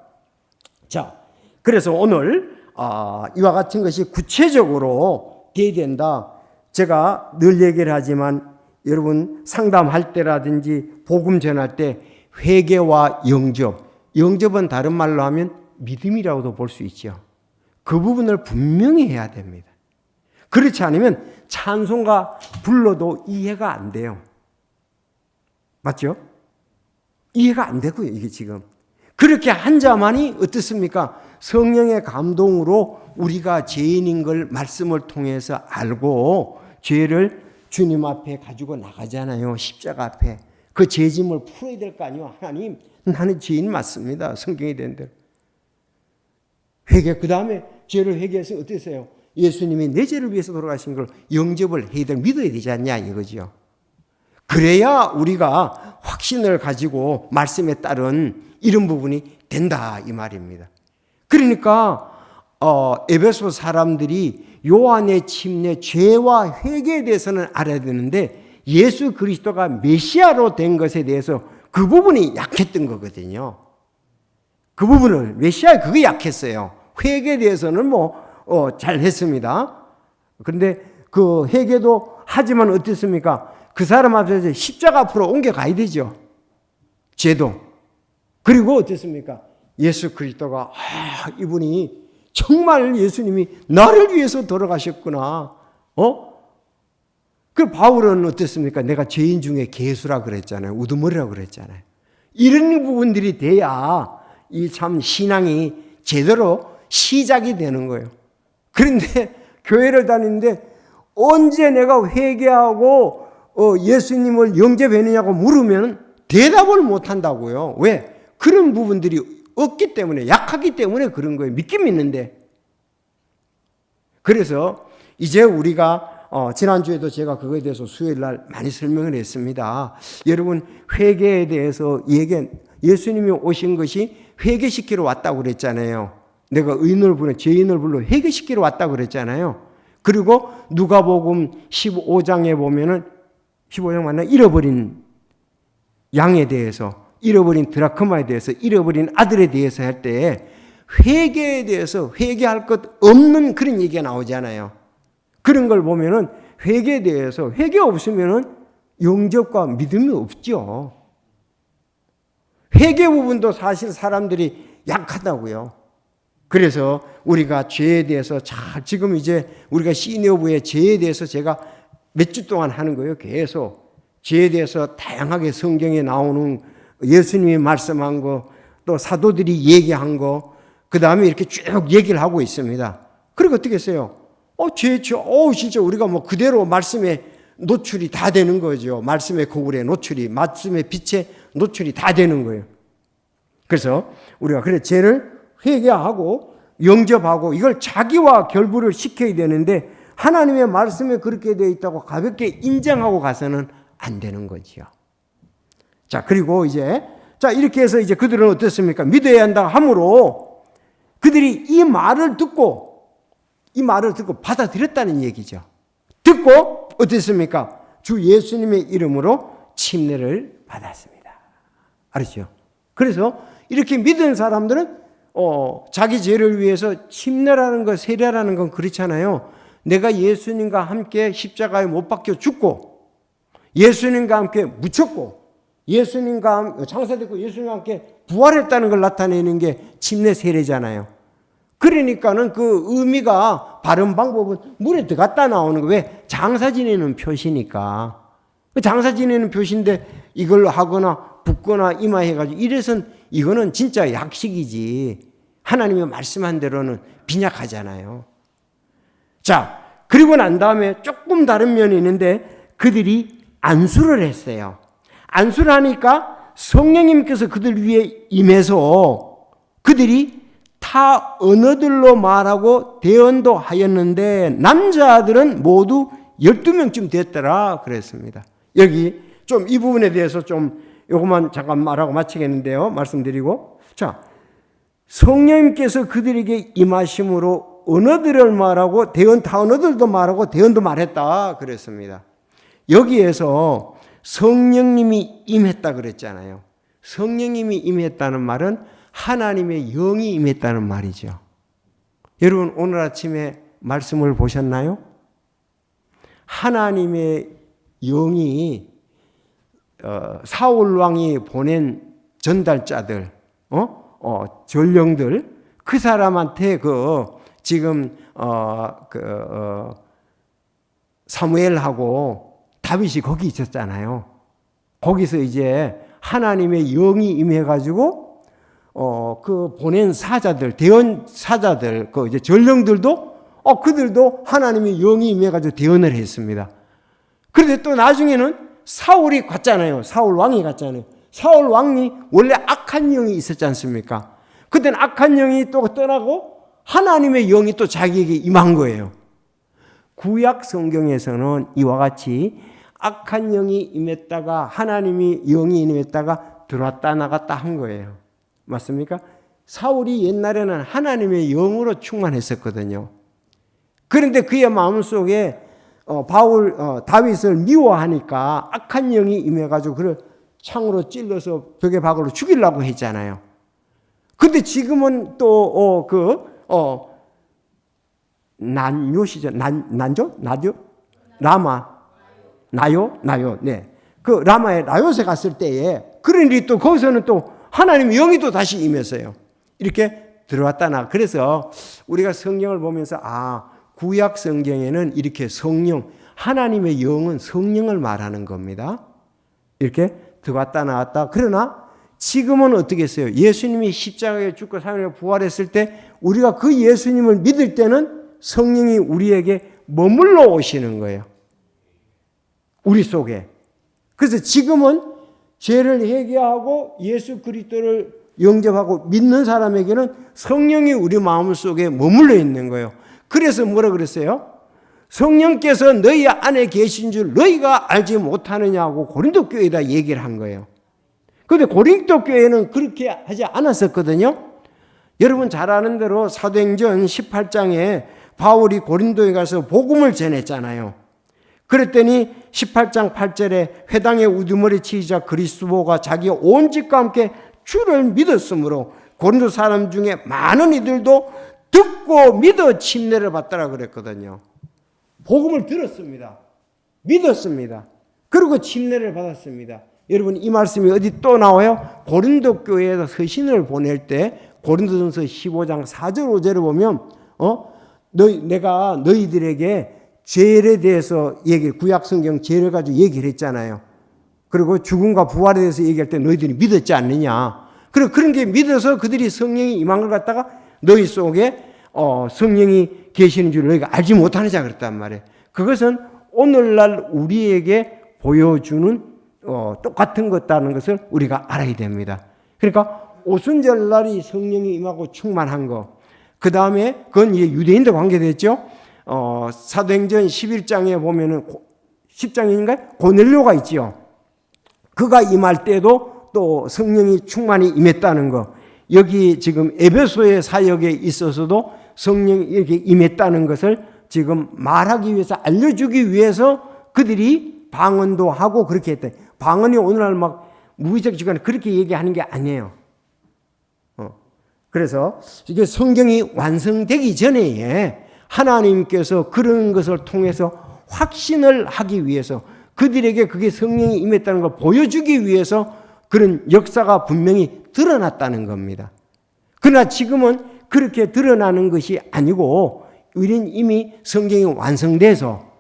자, 그래서 오늘 이와 같은 것이 구체적으로 돼야 된다. 제가 늘 얘기를 하지만 여러분 상담할 때라든지 복음 전할 때 회개와 영접은 다른 말로 하면 믿음이라고도 볼 수 있죠. 그 부분을 분명히 해야 됩니다. 그렇지 않으면 찬송가 불러도 이해가 안 돼요. 맞죠? 이해가 안 되고요, 이게 지금. 그렇게 한 자만이 어떻습니까? 성령의 감동으로 우리가 죄인인 걸 말씀을 통해서 알고 죄를 주님 앞에 가지고 나가잖아요. 십자가 앞에. 그 죄짐을 풀어야 될 거 아니에요. 하나님, 나는 죄인 맞습니다. 성경이 된 대로. 회개, 그 다음에 죄를 회개해서 어땠어요? 예수님이 내 죄를 위해서 돌아가신 걸 영접을 해야 될, 믿어야 되지 않냐 이거죠. 그래야 우리가 확신을 가지고 말씀에 따른 이런 부분이 된다 이 말입니다. 그러니까 에베소 사람들이 요한의 침례, 죄와 회개에 대해서는 알아야 되는데 예수 그리스도가 메시아로 된 것에 대해서 그 부분이 약했던 거거든요. 그 부분을 메시아 그게 약했어요. 회개에 대해서는 잘했습니다. 그런데 그 회개도 하지만 어떻습니까? 그 사람 앞에서 십자가 앞으로 옮겨가야 되죠. 죄도. 그리고 어떻습니까? 예수 그리스도가 이분이 정말 예수님이 나를 위해서 돌아가셨구나. 그 바울은 어땠습니까? 내가 죄인 중에 개수라 그랬잖아요. 우두머리라 그랬잖아요. 이런 부분들이 돼야 이 참 신앙이 제대로 시작이 되는 거예요. 그런데 교회를 다니는데 언제 내가 회개하고 예수님을 영접했느냐고 물으면 대답을 못 한다고요. 왜? 그런 부분들이 없기 때문에, 약하기 때문에 그런 거예요. 믿긴 믿는데. 그래서 이제 우리가 지난주에도 제가 그거에 대해서 수요일 날 많이 설명을 했습니다. 여러분, 회개에 대해서 예수님이 오신 것이 회개시키러 왔다고 그랬잖아요. 내가 의인을 불러, 죄인을 불러 회개시키러 왔다고 그랬잖아요. 그리고 누가복음 15장에 보면은 15장 맞나? 잃어버린 양에 대해서, 잃어버린 드라크마에 대해서, 잃어버린 아들에 대해서 할 때 회개에 대해서 회개할 것 없는 그런 얘기가 나오잖아요. 그런 걸 보면은 회개에 대해서 회개 없으면은 영접과 믿음이 없죠. 회개 부분도 사실 사람들이 약하다고요. 그래서 우리가 죄에 대해서 지금 이제 우리가 시니어부의 죄에 대해서 제가 몇 주 동안 하는 거예요. 계속 죄에 대해서 다양하게 성경에 나오는 예수님이 말씀한 거, 또 사도들이 얘기한 거, 그 다음에 이렇게 쭉 얘기를 하고 있습니다. 그리고 어떻게 했어요? 진짜 우리가 뭐 그대로 말씀에 노출이 다 되는 거죠. 말씀의 거울에 노출이, 말씀의 빛에 노출이 다 되는 거예요. 그래서 우리가 죄를 회개하고 영접하고 이걸 자기와 결부를 시켜야 되는데, 하나님의 말씀에 그렇게 되어 있다고 가볍게 인정하고 가서는 안 되는 거지요. 자, 그리고 이렇게 해서 그들은 어떻습니까? 믿어야 한다 함으로 그들이 이 말을 듣고 받아들였다는 얘기죠. 듣고 어땠습니까? 주 예수님의 이름으로 침례를 받았습니다. 알았죠? 그래서 이렇게 믿은 사람들은 자기 죄를 위해서 침례라는 것, 세례라는 건 그렇잖아요. 내가 예수님과 함께 십자가에 못 박혀 죽고, 예수님과 함께 묻혔고, 장사됐고 예수님과 함께 부활했다는 걸 나타내는 게 침례 세례잖아요. 그러니까는 그 의미가, 바른 방법은 물에 들어갔다 나오는 거. 왜? 장사 지내는 표시니까. 장사 지내는 표시인데 이걸 하거나 붓거나 이마해가지고 이래선 이거는 진짜 약식이지. 하나님이 말씀한 대로는 빈약하잖아요. 자, 그리고 난 다음에 조금 다른 면이 있는데 그들이 안수를 했어요. 안수를 하니까 성령님께서 그들 위에 임해서 그들이 타 언어들로 말하고 대언도 하였는데 남자들은 모두 12명쯤 됐더라 그랬습니다. 여기 좀 이 부분에 대해서 좀 요것만 잠깐 말하고 마치겠는데요. 말씀드리고. 자, 성령님께서 그들에게 임하심으로 언어들을 말하고 타 언어들도 말하고 대언도 말했다 그랬습니다. 여기에서 성령님이 임했다 그랬잖아요. 성령님이 임했다는 말은 하나님의 영이 임했다는 말이죠. 여러분, 오늘 아침에 말씀을 보셨나요? 하나님의 영이 사울 왕이 보낸 전달자들, 전령들, 그 사람한테 지금 사무엘하고 다윗이 거기 있었잖아요. 거기서 하나님의 영이 임해가지고 그 보낸 사자들, 대언 사자들, 전령들도 그들도 하나님의 영이 임해가지고 대언을 했습니다. 그런데 또 나중에는 사울이 갔잖아요. 사울 왕이 갔잖아요. 사울 왕이 원래 악한 영이 있었지 않습니까? 그때는 악한 영이 또 떠나고 하나님의 영이 또 자기에게 임한 거예요. 구약 성경에서는 이와 같이 악한 영이 임했다가 하나님의 영이 임했다가 들어왔다 나갔다 한 거예요. 맞습니까? 사울이 옛날에는 하나님의 영으로 충만했었거든요. 그런데 그의 마음속에 다윗을 미워하니까 악한 영이 임해가지고 그를 창으로 찔러서 벽에 박으로 죽이려고 했잖아요. 근데 지금은 또 난요시죠. 나죠? 나요. 네. 그 라마의 나요에 갔을 때에 그런 일이 또 거기서는 또 하나님의 영이 또 다시 임했어요. 이렇게 들어왔다 나. 그래서 우리가 성경을 보면서 구약 성경에는 이렇게 성령, 하나님의 영은 성령을 말하는 겁니다. 이렇게 들어왔다 나왔다. 그러나 지금은 어떻게 했어요? 예수님이 십자가에 죽고 3일에 부활했을 때 우리가 그 예수님을 믿을 때는 성령이 우리에게 머물러 오시는 거예요. 우리 속에. 그래서 지금은 죄를 회개하고 예수 그리스도를 영접하고 믿는 사람에게는 성령이 우리 마음 속에 머물러 있는 거예요. 그래서 뭐라 그랬어요? 성령께서 너희 안에 계신 줄 너희가 알지 못하느냐고 고린도 교회에다 얘기를 한 거예요. 그런데 고린도 교회는 그렇게 하지 않았었거든요. 여러분 잘 아는 대로 사도행전 18장에 바울이 고린도에 가서 복음을 전했잖아요. 그랬더니 18장 8절에 회당에 우두머리 치자 그리스도가 자기 온 집과 함께 주를 믿었으므로 고린도 사람 중에 많은 이들도 듣고 믿어 침례를 받더라 그랬거든요. 복음을 들었습니다. 믿었습니다. 그리고 침례를 받았습니다. 여러분 이 말씀이 어디 또 나와요? 고린도 교회에서 서신을 보낼 때 고린도전서 15장 4절 5절을 보면 내가 너희들에게 죄에 대해서 구약 성경 죄를 가지고 얘기를 했잖아요. 그리고 죽음과 부활에 대해서 얘기할 때 너희들이 믿었지 않느냐. 그리고 그런 게 믿어서 그들이 성령이 임한 걸 갖다가 너희 속에 성령이 계시는 줄 너희가 알지 못하느냐 그랬단 말이에요. 그것은 오늘날 우리에게 보여주는 똑같은 것다는 것을 우리가 알아야 됩니다. 그러니까 오순절 날이 성령이 임하고 충만한 거. 그 다음에 그건 이제 유대인도 관계됐죠. 사도행전 11장에 보면은 10장인가요? 고넬료가 있지요. 그가 임할 때도 또 성령이 충만히 임했다는 거. 여기 지금 에베소의 사역에 있어서도 성령이 이렇게 임했다는 것을 지금 말하기 위해서 알려주기 위해서 그들이 방언도 하고 그렇게 했다. 방언이 오늘날 막 무의식 시간에 그렇게 얘기하는 게 아니에요. 그래서 이게 성경이 완성되기 전에 하나님께서 그런 것을 통해서 확신을 하기 위해서 그들에게 그게 성령이 임했다는 걸 보여주기 위해서 그런 역사가 분명히 드러났다는 겁니다. 그러나 지금은 그렇게 드러나는 것이 아니고 우리는 이미 성경이 완성돼서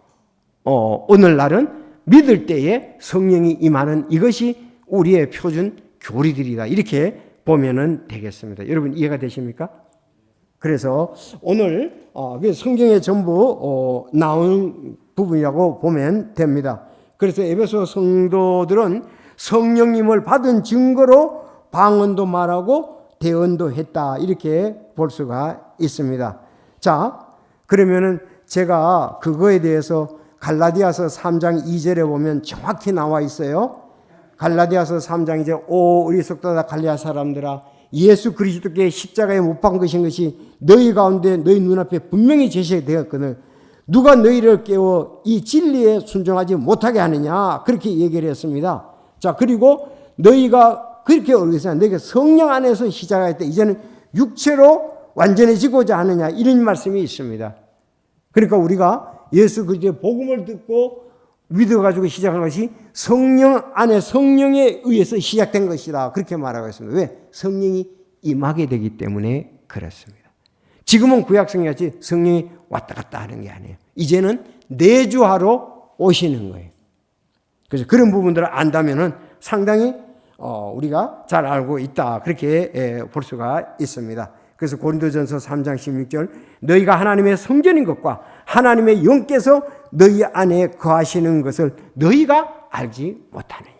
오늘날은 믿을 때에 성령이 임하는 이것이 우리의 표준 교리들이다. 이렇게 보면은 되겠습니다. 여러분 이해가 되십니까? 그래서 오늘 성경에 전부 나온 부분이라고 보면 됩니다. 그래서 에베소 성도들은 성령님을 받은 증거로 방언도 말하고 대언도 했다. 이렇게 볼 수가 있습니다. 자, 그러면은 제가 그거에 대해서 갈라디아서 3장 2절에 보면 정확히 나와 있어요. 갈라디아서 3장 이제 오 우리 속도다 갈라디아 사람들아 예수 그리스도께 십자가에 못 박은 것이 너희 가운데 너희 눈앞에 분명히 제시되었거든. 누가 너희를 깨워 이 진리에 순종하지 못하게 하느냐 그렇게 얘기를 했습니다. 자 그리고 너희가 그렇게 어리석으나 너희가 성령 안에서 시작할 때 이제는 육체로 완전해지고자 하느냐 이런 말씀이 있습니다. 그러니까 우리가 예수 그리스도의 복음을 듣고 믿어가지고 시작한 것이 성령 안에 성령에 의해서 시작된 것이다. 그렇게 말하고 있습니다. 왜? 성령이 임하게 되기 때문에 그렇습니다. 지금은 구약성경같이 성령이 왔다 갔다 하는 게 아니에요. 이제는 내주하러 오시는 거예요. 그래서 그런 부분들을 안다면은 상당히 우리가 잘 알고 있다. 그렇게 볼 수가 있습니다. 그래서 고린도전서 3장 16절 너희가 하나님의 성전인 것과 하나님의 영께서 너희 안에 거하시는 것을 너희가 알지 못하느냐.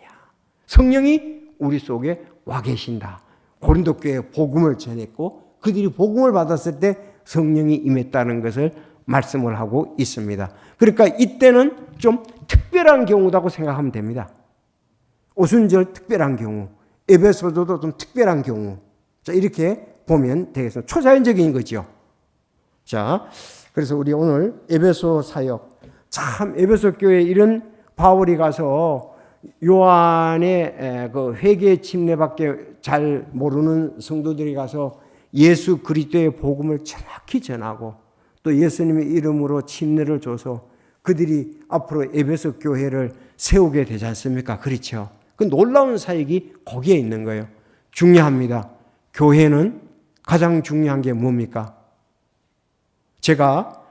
성령이 우리 속에 와 계신다. 고린도 교회에 복음을 전했고 그들이 복음을 받았을 때 성령이 임했다는 것을 말씀을 하고 있습니다. 그러니까 이때는 좀 특별한 경우라고 생각하면 됩니다. 오순절 특별한 경우, 에베소도도 좀 특별한 경우. 자, 이렇게 보면 되겠습니다. 초자연적인 거죠. 자, 그래서 우리 오늘 에베소 사역, 참 에베소 교회에 이런 바울이 가서 요한의 그 회개 침례밖에 잘 모르는 성도들이 가서 예수 그리스도의 복음을 정확히 전하고 또 예수님의 이름으로 침례를 줘서 그들이 앞으로 에베소 교회를 세우게 되지 않습니까? 그렇죠. 그 놀라운 사역이 거기에 있는 거예요. 중요합니다. 교회는 가장 중요한 게 뭡니까? 제가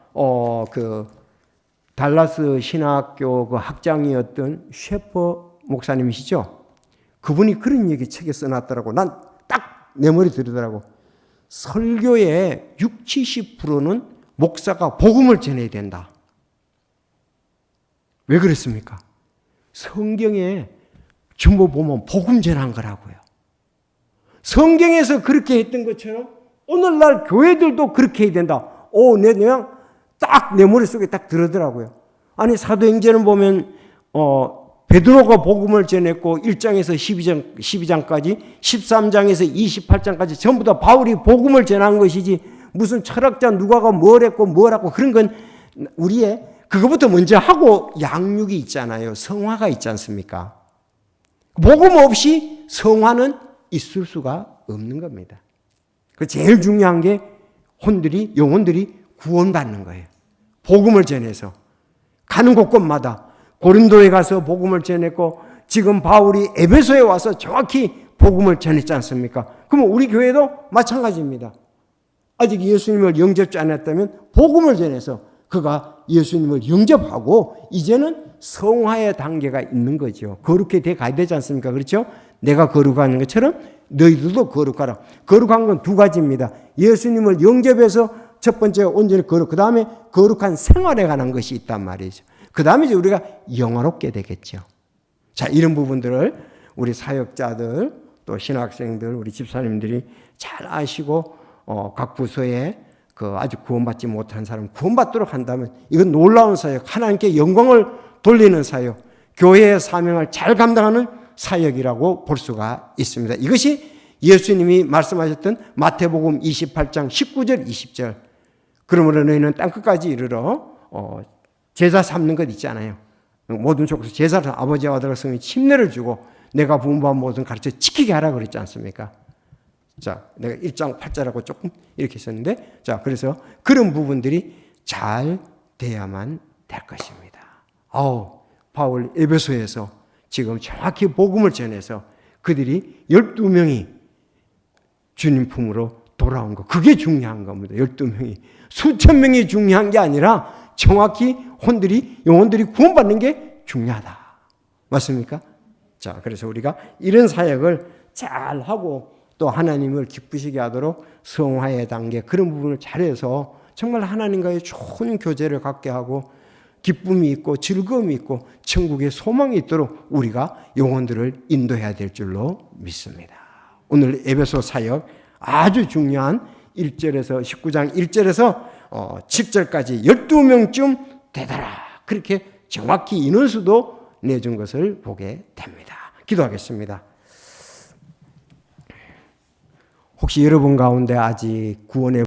그 달라스 신학교 그 학장이었던 셰퍼 목사님이시죠? 그분이 그런 얘기 책에 써놨더라고. 난 딱 내 머리 들더라고. 설교의 60~70%는 목사가 복음을 전해야 된다. 왜 그랬습니까? 성경에 전부 보면 복음 전한 거라고요. 성경에서 그렇게 했던 것처럼 오늘날 교회들도 그렇게 해야 된다. 그냥 딱 내 머릿속에 딱 들어더라고요. 아니 사도행전을 보면 베드로가 복음을 전했고 1장에서 12장까지 13장에서 28장까지 전부 다 바울이 복음을 전한 것이지 무슨 철학자 누가가 뭘 했고 뭘 하고 그런 건 우리의 그거부터 먼저 하고 양육이 있잖아요. 성화가 있지 않습니까? 복음 없이 성화는 있을 수가 없는 겁니다. 그 제일 중요한 게 영혼들이 구원받는 거예요. 복음을 전해서 가는 곳곳마다 고린도에 가서 복음을 전했고 지금 바울이 에베소에 와서 정확히 복음을 전했지 않습니까? 그러면 우리 교회도 마찬가지입니다. 아직 예수님을 영접지 않았다면 복음을 전해서 그가 예수님을 영접하고 이제는 성화의 단계가 있는 거죠. 거룩해 돼 가야 되지 않습니까? 그렇죠? 내가 거룩한 것처럼 너희들도 거룩하라. 거룩한 건 두 가지입니다. 예수님을 영접해서 첫 번째 온전히 거룩, 그 다음에 거룩한 생활에 관한 것이 있단 말이죠. 그 다음에 이제 우리가 영화롭게 되겠죠. 자, 이런 부분들을 우리 사역자들, 또 신학생들, 우리 집사님들이 잘 아시고, 각 부서에 그 아직 구원받지 못한 사람 구원받도록 한다면 이건 놀라운 사역, 하나님께 영광을 돌리는 사역, 교회의 사명을 잘 감당하는 사역이라고 볼 수가 있습니다. 이것이 예수님이 말씀하셨던 마태복음 28장 19절 20절 그러므로 너희는 땅끝까지 이르러 제자 삼는 것 있잖아요. 모든 족속 제사를 아버지와 아들과 성령이 침례를 주고 내가 부은바한 모든 가르쳐 지키게 하라 그랬지 않습니까? 자, 내가 1장 8절하고 조금 이렇게 썼는데 자, 그래서 그런 부분들이 잘 돼야만 될 것입니다. 바울 에베소에서 지금 정확히 복음을 전해서 그들이 12명이 주님 품으로 돌아온 거. 그게 중요한 겁니다. 12명이. 수천 명이 중요한 게 아니라 정확히 영혼들이 구원받는 게 중요하다. 맞습니까? 자, 그래서 우리가 이런 사역을 잘 하고 또 하나님을 기쁘시게 하도록 성화의 단계 그런 부분을 잘해서 정말 하나님과의 좋은 교제를 갖게 하고 기쁨이 있고 즐거움이 있고 천국의 소망이 있도록 우리가 영혼들을 인도해야 될 줄로 믿습니다. 오늘 에베소 사역 아주 중요한 1절에서 19장 1절에서 10절까지 12명쯤 되더라. 그렇게 정확히 인원수도 내준 것을 보게 됩니다. 기도하겠습니다. 혹시 여러분 가운데 아직 구원의